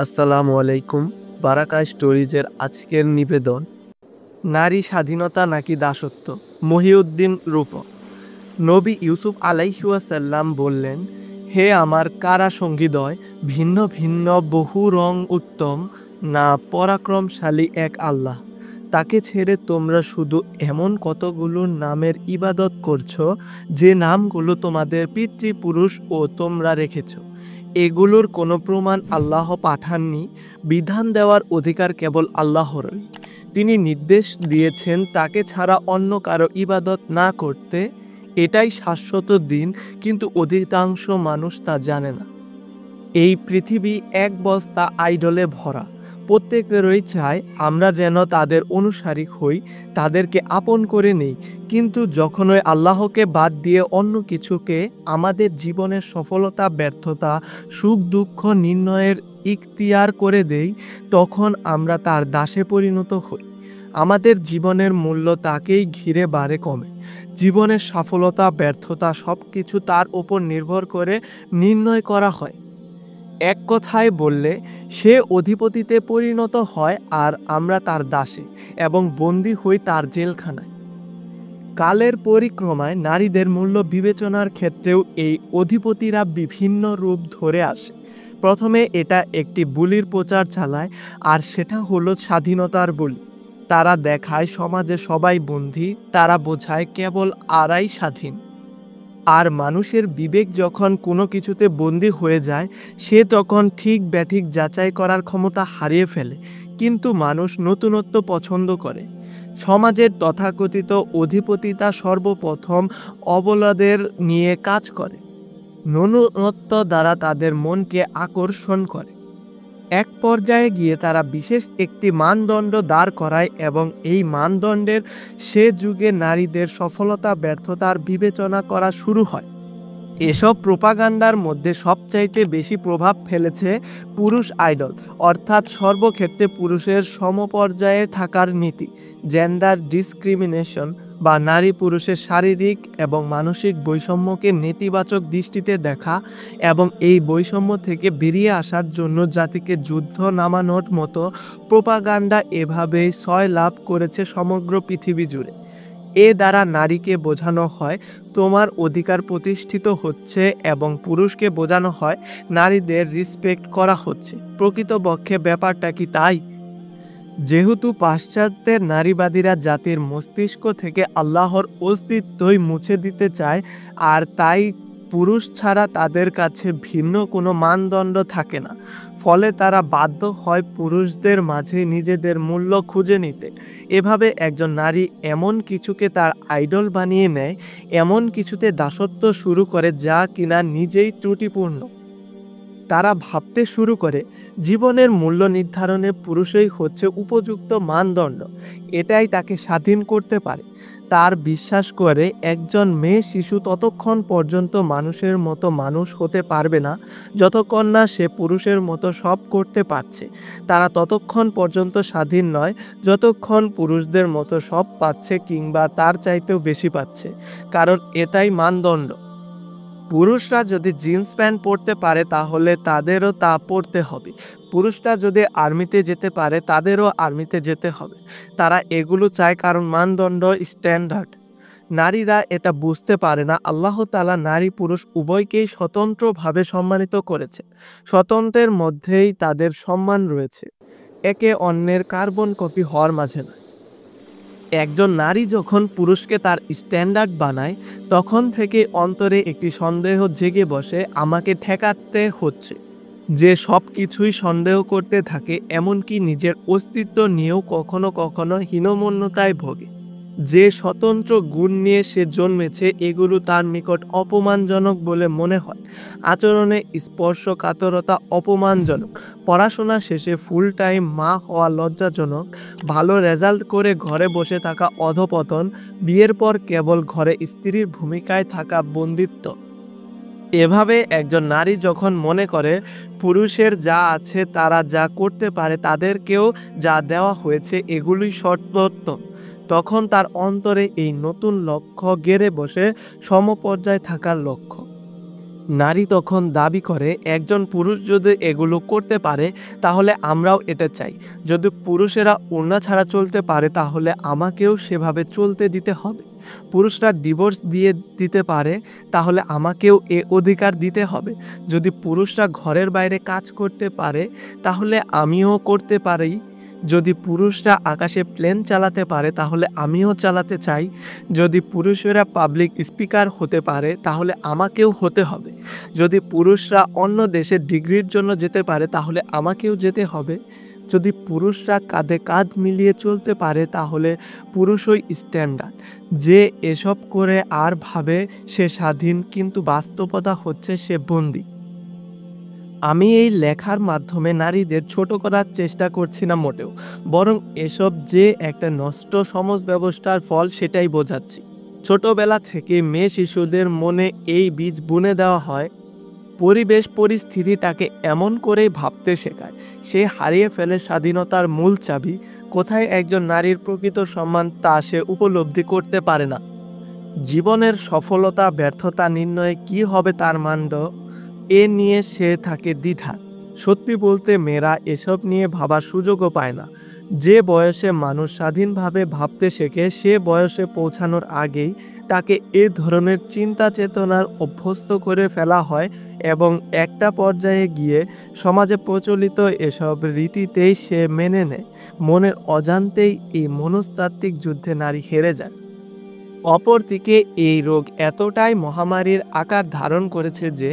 আসসালামু আলাইকুম। বারাকা স্টোরিজের আজকের নিবেদন, নারী স্বাধীনতা নাকি দাসত্ব। মহিউদ্দিন রূপক। নবী ইউসুফ আলাইহিওয়াসাল্লাম বললেন, হে আমার কারা সঙ্গীদ্বয়, ভিন্ন ভিন্ন বহু রং উত্তম না পরাক্রমশালী এক আল্লাহ, তাকে ছেড়ে তোমরা শুধু এমন কতগুলো নামের ইবাদত করছো যে নামগুলো তোমাদের পিতৃপুরুষ ও তোমরা রেখেছো। এগুলোর কোনো প্রমাণ আল্লাহ পাঠাননি। বিধান দেওয়ার অধিকার কেবল আল্লাহরই। তিনি নির্দেশ দিয়েছেন তাকে ছাড়া অন্য কারো ইবাদত না করতে। এটাই শাশ্বত দিন, কিন্তু অধিকাংশ মানুষ তা জানে না। এই পৃথিবী এক বস্তা আইডলে ভরা। প্রত্যেকেরই চায় আমরা যেন তাদের অনুসারী হই, তাদেরকে আপন করে নেই। কিন্তু যখন ওই আল্লাহকে বাদ দিয়ে অন্য কিছুকে আমাদের জীবনের সফলতা, ব্যর্থতা, সুখ দুঃখ নির্ণয়ের ইখতিয়ার করে দেই, তখন আমরা তার দাসে পরিণত হই। আমাদের জীবনের মূল্য তাকেই ঘিরে বাড়ে কমে। জীবনের সফলতা, ব্যর্থতা সব কিছু তার ওপর নির্ভর করে নির্ণয় করা হয়। এক কথায় বললে, সে অধিপতিতে পরিণত হয় আর আমরা তার দাসে, এবং বন্দী হই তার জেলখানায়। কালের পরিক্রমায় নারীদের মূল্য বিবেচনার ক্ষেত্রেও এই অধিপতিরা বিভিন্ন রূপ ধরে আসে। প্রথমে এটা একটি বুলির প্রচার চালায়, আর সেটা হলো স্বাধীনতার বুলি। তারা দেখায় সমাজে সবাই বন্দী, তারা বোঝায় কেবল আরাই স্বাধীন। আর মানুষের বিবেক যখন কোনো কিছুতে বন্দী হয়ে যায়, সে তখন ঠিক ব্যাঠিক যাচাই করার ক্ষমতা হারিয়ে ফেলে। কিন্তু মানুষ নতুনত্ব পছন্দ করে। সমাজের তথাকথিত অধিপতিতা সর্বপ্রথম অবলাদের নিয়ে কাজ করে। নতুনত্ব দ্বারা তাদের মনকে আকর্ষণ করে। এক পর্যায়ে গিয়ে তারা বিশেষ একটি মানদণ্ড দাঁড় করায়, এবং এই মানদণ্ডের সে যুগে নারীদের সফলতা ব্যর্থতার বিবেচনা করা শুরু হয়। এসব প্রোপাগান্ডার মধ্যে সবচাইতে বেশি প্রভাব ফেলেছে পুরুষ আইডল, অর্থাৎ সর্বক্ষেত্রে পুরুষের সমপর্যায়ে থাকার নীতি, জেন্ডার ডিসক্রিমিনেশন বা নারী পুরুষের শারীরিক এবং মানসিক বৈষম্যকে নেতিবাচক দৃষ্টিতে দেখা, এবং এই বৈষম্য থেকে বেরিয়ে আসার জন্য জাতিকে যুদ্ধ নামানোর মতো প্রোপাগান্ডা এভাবেই ছয় লাভ করেছে সমগ্র পৃথিবী জুড়ে। এ দ্বারা নারীকে বোঝানো হয় তোমার অধিকার প্রতিষ্ঠিত হচ্ছে, এবং পুরুষকে বোঝানো হয় নারীদের রিসপেক্ট করা হচ্ছে। প্রকৃতপক্ষে ব্যাপারটা কি তাই? যেহেতু পাশ্চাত্যের নারীবাদীরা জাতির মস্তিষ্ক থেকে আল্লাহর অস্তিত্বই মুছে দিতে চায়, আর তাই পুরুষ ছাড়া তাদের কাছে ভিন্ন কোনো মানদণ্ড থাকে না, ফলে তারা বাধ্য হয় পুরুষদের মাঝে নিজেদের মূল্য খুঁজে নিতে। এভাবে একজন নারী এমন কিছুকে তার আইডল বানিয়ে নেয়, এমন কিছুতে দাসত্ব শুরু করে যা কিনা নিজেই ত্রুটিপূর্ণ। তারা ভাবতে শুরু করে জীবনের মূল্য নির্ধারণে পুরুষই হচ্ছে উপযুক্ত মানদণ্ড, এটাই তাকে স্বাধীন করতে পারে। তার বিশ্বাস করে একজন মেয়ে শিশু ততক্ষণ পর্যন্ত মানুষের মতো মানুষ হতে পারবে না যতক্ষণ না সে পুরুষের মতো সব করতে পারছে। তারা ততক্ষণ পর্যন্ত স্বাধীন নয় যতক্ষণ পুরুষদের মতো সব পাচ্ছে, কিংবা তার চাইতেও বেশি পাচ্ছে, কারণ এটাই মানদণ্ড। পুরুষরা যদি জিন্স প্যান্ট পরতে পারে তাহলে তাদেরও তা পরতে হবে। পুরুষরা যদি আর্মিতে যেতে পারে তাদেরও আর্মিতে যেতে হবে। তারা এগুলো চায় কারণ মানদণ্ড, স্ট্যান্ডার্ড। নারীরা এটা বুঝতে পারে না আল্লাহ তাআলা নারী পুরুষ উভয়কেই স্বতন্ত্রভাবে সম্মানিত করেছে। স্বতন্ত্রের মধ্যেই তাদের সম্মান রয়েছে, একে অন্যের কার্বন কপি হওয়ার মাঝে না। একজন নারী যখন পুরুষকে তার স্ট্যান্ডার্ড বানায়, তখন থেকে অন্তরে একটি সন্দেহ জেগে বসে, আমাকে ঠেকাতে হচ্ছে। যে সব কিছুই সন্দেহ করতে থাকে, এমনকি নিজের অস্তিত্ব নিয়েও কখনো কখনো হীনমন্যতায় ভোগে। যে স্বতন্ত্র গুণ নিয়ে সে জন্মেছে, এগুলো তার নিকট অপমানজনক বলে মনে হয়। আচরণে স্পর্শকাতরতা অপমানজনক। পড়াশোনা শেষে ফুল টাইম মা হওয়া লজ্জাজনক। ভালো রেজাল্ট করে ঘরে বসে থাকা অধপতন। বিয়ের পর কেবল ঘরে স্ত্রীর ভূমিকায় থাকা বন্দিত্ব। এভাবে একজন নারী যখন মনে করে পুরুষের যা আছে, তারা যা করতে পারে, তাদেরকেও যা দেওয়া হয়েছে এগুলোই সর্বোত্তম, তখন তার অন্তরে এই নতুন লক্ষ্য গেড়ে বসে, সমপর্যায়ে থাকার লক্ষ্য। নারী তখন দাবি করে একজন পুরুষ যদি এগুলো করতে পারে তাহলে আমরাও এটা চাই। যদি পুরুষেরা ওড়না ছাড়া চলতে পারে তাহলে আমাকেও সেভাবে চলতে দিতে হবে। পুরুষরা ডিভোর্স দিয়ে দিতে পারে তাহলে আমাকেও এ অধিকার দিতে হবে। যদি পুরুষরা ঘরের বাইরে কাজ করতে পারে তাহলে আমিও করতে পারি। যদি পুরুষরা আকাশে প্লেন চালাতে পারে তাহলে আমিও চালাতে চাই। যদি পুরুষেরা পাবলিক স্পিকার হতে পারে তাহলে আমাকেও হতে হবে। যদি পুরুষরা অন্য দেশে ডিগ্রির জন্য যেতে পারে তাহলে আমাকেও যেতে হবে। যদি পুরুষরা কাঁধে কাঁধ মিলিয়ে চলতে পারে তাহলে পুরুষই স্ট্যান্ডার্ড। যে এসব করে আর ভাবে সে স্বাধীন, কিন্তু বাস্তবতা হচ্ছে সে বন্দী। আমি এই লেখার মাধ্যমে নারীদের ছোট করার চেষ্টা করছি না মোটেও, বরং এসব যে একটা নষ্ট সমাজ ব্যবস্থার ফল সেটাই বোঝাচ্ছি। ছোটবেলা থেকে মেয়ে শিশুদের মনে এই বীজ বুনে দেওয়া হয়। পরিবেশ পরিস্থিতি তাকে এমন করেই ভাবতে শেখায়। সে হারিয়ে ফেলে স্বাধীনতার মূল চাবি। কোথায় একজন নারীর প্রকৃত সম্মান তা সে উপলব্ধি করতে পারে না। জীবনের সফলতা ব্যর্থতা নির্ণয়ে কী হবে তার মানদণ্ড, এ নিয়ে সে থাকে দ্বিধা। সত্যি বলতে মেয়েরা এসব নিয়ে ভাবার সুযোগও পায় না। যে বয়সে মানুষ স্বাধীনভাবে ভাবতে শেখে সে বয়সে পৌঁছানোর আগেই তাকে এ ধরনের চিন্তা চেতনার অভ্যস্ত করে ফেলা হয় এবং একটা পর্যায়ে গিয়ে সমাজে প্রচলিত এসব রীতিতেই সে মেনে নেয়। মনের অজান্তেই এই মনস্তাত্ত্বিক যুদ্ধে নারী হেরে যায়। অপরদিকে এই রোগ এতটাই মহামারীর আকার ধারণ করেছে যে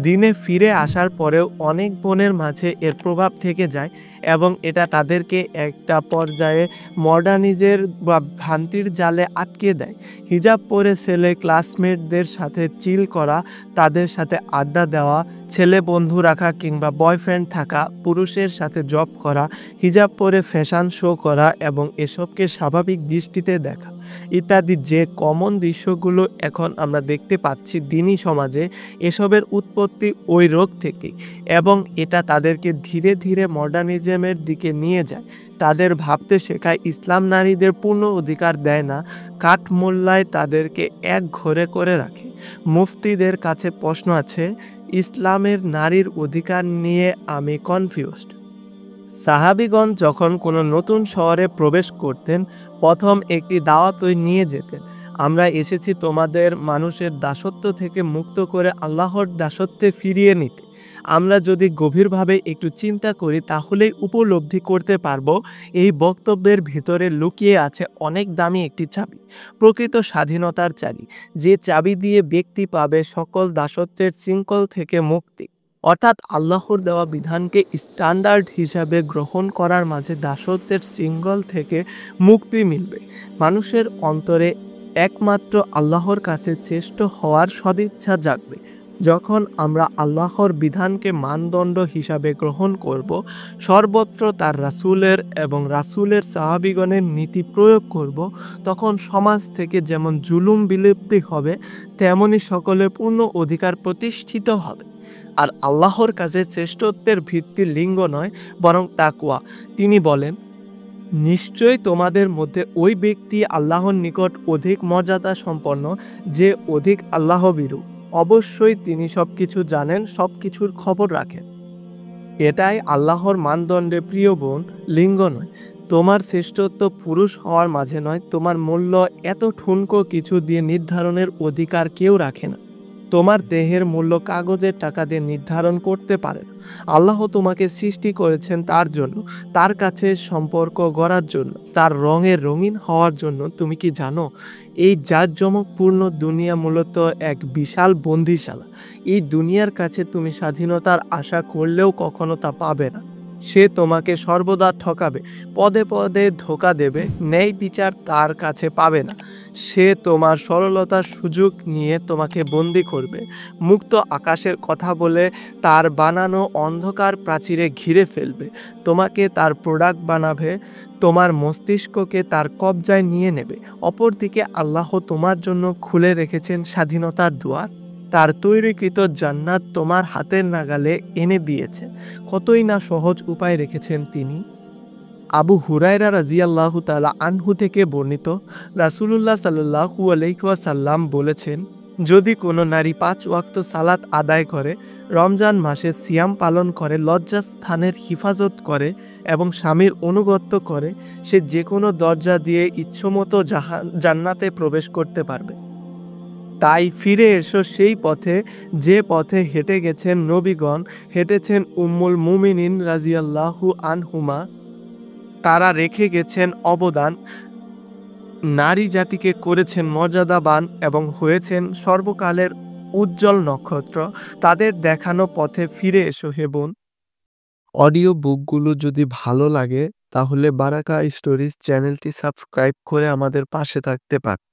দিনে ফিরে আসার পরেও অনেক বোনের মাঝে এর প্রভাব থেকে যায় এবং এটা তাদেরকে একটা পর্যায়ে মডার্নিজের বা ভ্রান্তির জালে আটকে দেয়। হিজাব পরে ছেলে ক্লাসমেটদের সাথে চিল করা, তাদের সাথে আড্ডা দেওয়া, ছেলে বন্ধু রাখা কিংবা বয়ফ্রেন্ড থাকা, পুরুষের সাথে জব করা, হিজাব পরে ফ্যাশন শো করা এবং এসবকে স্বাভাবিক দৃষ্টিতে দেখা ইত্যাদি যে কমন দৃশ্যগুলো এখন আমরা দেখতে পাচ্ছি দিনী সমাজে, এসবের উৎপত্তি ওই রোগ থেকেই এবং এটা তাদেরকে ধীরে ধীরে মডার্নিজমের দিকে নিয়ে যায়। তাদের ভাবতে শেখায় ইসলাম নারীদের পূর্ণ অধিকার দেয় না, কাঠমোল্লায় তাদেরকে এক ঘরে করে রাখে। মুফতিদের কাছে প্রশ্ন আছে, ইসলামের নারীর অধিকার নিয়ে আমি কনফিউজড। সাহাবীগণ যখন কোনো নতুন শহরে প্রবেশ করতেন প্রথম একটি দাওয়াতই নিয়ে যেতেন, আমরা এসেছি তোমাদের মানুষের দাসত্ব থেকে মুক্ত করে আল্লাহর দাসত্বে ফিরিয়ে নিতে। আমরা যদি গভীরভাবে একটু চিন্তা করি তাহলেই উপলব্ধি করতে পারবো এই বক্তব্যের ভিতরে লুকিয়ে আছে অনেক দামি একটি চাবি, প্রকৃত স্বাধীনতার চাবি, যে চাবি দিয়ে ব্যক্তি পাবে সকল দাসত্বের শৃঙ্খল থেকে মুক্তি। অর্থাৎ আল্লাহর দেওয়া বিধানকে স্ট্যান্ডার্ড হিসাবে গ্রহণ করার মাঝে দাসত্বের শৃঙ্খল থেকে মুক্তি মিলবে। মানুষের অন্তরে একমাত্র আল্লাহর কাছে শ্রেষ্ঠ হওয়ার সদিচ্ছা জাগবে। যখন আমরা আল্লাহর বিধানকে মানদণ্ড হিসাবে গ্রহণ করব, সর্বত্র তার রাসূলের এবং রাসূলের সাহাবীগণের নীতি প্রয়োগ করব, তখন সমাজ থেকে যেমন জুলুম বিলুপ্তি হবে তেমনি সকলের পূর্ণ অধিকার প্রতিষ্ঠিত হবে। আর আল্লাহর কাছে শ্রেষ্ঠত্বের ভিত্তি লিঙ্গ নয় বরং তাকওয়া। তিনি বলেন, নিশ্চয়ই তোমাদের মধ্যে ওই ব্যক্তি আল্লাহর নিকট অধিক মর্যাদা সম্পন্ন যে অধিক আল্লাহভীরু। অবশ্যই তিনি সবকিছু জানেন, সবকিছুর খবর রাখেন। এটাই আল্লাহর মানদণ্ডে প্রিয় বোন, লিঙ্গ নয়। তোমার শ্রেষ্ঠত্ব পুরুষ হওয়ার মাঝে নয়। তোমার মূল্য এত ঠুনকো কিছু দিয়ে নির্ধারণের অধিকার কেউ রাখে না। তোমার দেহের মূল্য কাগজের টাকা দিয়ে নির্ধারণ করতে পারে না। আল্লাহ তোমাকে সৃষ্টি করেছেন তার জন্য, তার কাছে সম্পর্ক গড়ার জন্য, তার রঙে রঙিন হওয়ার জন্য। তুমি কি জানো এই জাঁকজমকপূর্ণ দুনিয়া মূলত এক বিশাল বন্দিশালা। এই দুনিয়ার কাছে তুমি স্বাধীনতার আশা করলেও কখনো তা পাবে না। সে তোমাকে সর্বদা ঠকাবে, পদে পদে ধোঁকা দেবে, ন্যায় বিচার তার কাছে পাবে না। সে তোমার সরলতার সুযোগ নিয়ে তোমাকে বন্দি করবে, মুক্ত আকাশের কথা বলে তার বানানো অন্ধকার প্রাচীরে ঘিরে ফেলবে, তোমাকে তার প্রোডাক্ট বানাবে, তোমার মস্তিষ্ককে তার কবজায় নিয়ে নেবে। অপরদিকে আল্লাহ তোমার জন্য খুলে রেখেছেন স্বাধীনতার দুয়ার। তার তৈরিকৃত জান্নাত তোমার হাতের নাগালে এনে দিয়েছেন। কতই না সহজ উপায় রেখেছেন তিনি। আবু হুরায়রা রাদিয়াল্লাহু তাআলা আনহু থেকে বর্ণিত, রাসূলুল্লাহ সাল্লাল্লাহু আলাইহি ওয়াসাল্লাম বলেছেন, যদি কোনো নারী 5 ওয়াক্ত সালাত আদায় করে, রমজান মাসে সিয়াম পালন করে, লজ্জাস্থানের হিফাজত করে এবং স্বামীর আনুগত্য করে, সে যে কোনো দরজা দিয়ে ইচ্ছামতো জান্নাতে প্রবেশ করতে পারবে। তাই ফিরে এসো সেই পথে, যে পথে হেঁটে গেছেন নবীগণ, হেঁটেছেন উম্মুল মুমিনিন রাদিয়াল্লাহু আনহুমা। তারা রেখে গেছেন অবদান, নারী জাতিকে করেছেন মর্যাদাবান এবং হয়েছেন সর্বকালের উজ্জ্বল নক্ষত্র। তাদের দেখানো পথে ফিরে এসো হে বোন। অডিও বুকগুলো যদি ভালো লাগে তাহলে বারাকা স্টোরিজ চ্যানেলটি সাবস্ক্রাইব করে আমাদের পাশে থাকতে পারেন।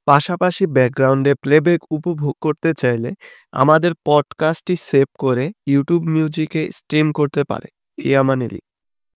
পাশাপাশি ব্যাকগ্রাউন্ডে প্লেব্যাক উপভোগ করতে চাইলে আমাদের পডকাস্টটি সেভ করে ইউটিউব মিউজিকে স্ট্রিম করতে পারে। ইয়ামানিলি।